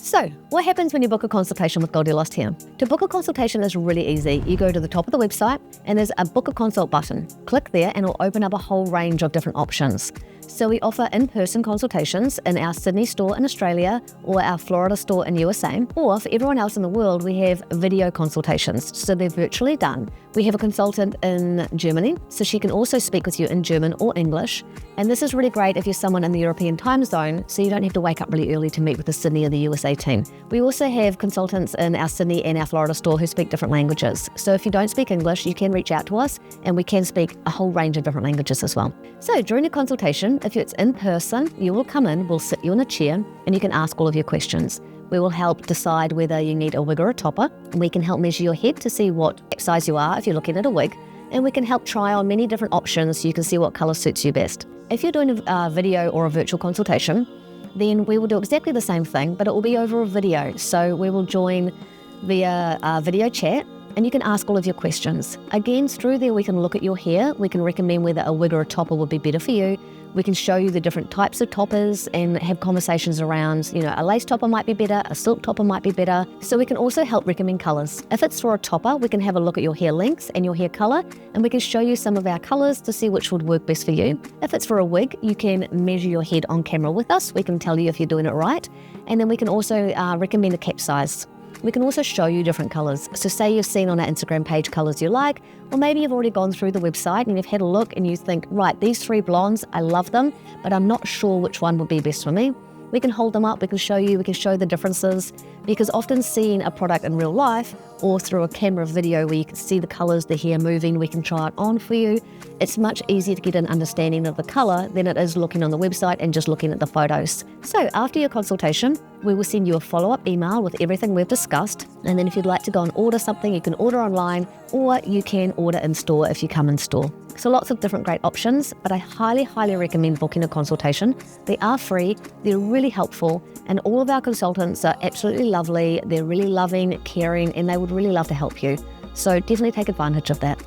So, what happens when you book a consultation with Goldylost here? To book a consultation is really easy. You go to the top of the website and there's a book a consult button. Click there and it'll open up a whole range of different options. So we offer in-person consultations in our Sydney store in Australia or our Florida store in USA. Or for everyone else in the world, we have video consultations. So they're virtually done. We have a consultant in Germany, so she can also speak with you in German or English. And this is really great if you're someone in the European time zone, so you don't have to wake up really early to meet with the Sydney or the USA team. We also have consultants in our Sydney and our Florida store who speak different languages. So if you don't speak English, you can reach out to us and we can speak a whole range of different languages as well. So during a consultation, if it's in person, you will come in, we'll sit you in a chair and you can ask all of your questions. We will help decide whether you need a wig or a topper. We can help measure your head to see what size you are if you're looking at a wig. And we can help try on many different options so you can see what colour suits you best. If you're doing a video or a virtual consultation, then we will do exactly the same thing, but it will be over a video. So we will join via video chat and you can ask all of your questions. Again, through there we can look at your hair. We can recommend whether a wig or a topper would be better for you. We can show you the different types of toppers and have conversations around, a lace topper might be better, a silk topper might be better. So we can also help recommend colours. If it's for a topper, we can have a look at your hair length and your hair colour, and we can show you some of our colours to see which would work best for you. If it's for a wig, you can measure your head on camera with us. We can tell you if you're doing it right. And then we can also recommend a cap size. We can also show you different colours. So say you've seen on our Instagram page colours you like, or maybe you've already gone through the website and you've had a look and you think, right, these 3 blondes, I love them, but I'm not sure which one would be best for me. We can hold them up, we can show you, we can show the differences, because often seeing a product in real life or through a camera video where you can see the colours, the hair moving, we can try it on for you. It's much easier to get an understanding of the colour than it is looking on the website and just looking at the photos. So after your consultation, we will send you a follow-up email with everything we've discussed. And then if you'd like to go and order something, you can order online or you can order in store if you come in store. So lots of different great options, but I highly, highly recommend booking a consultation. They are free, they're really helpful, and all of our consultants are absolutely lovely. They're really loving, caring, and they would really love to help you. So definitely take advantage of that.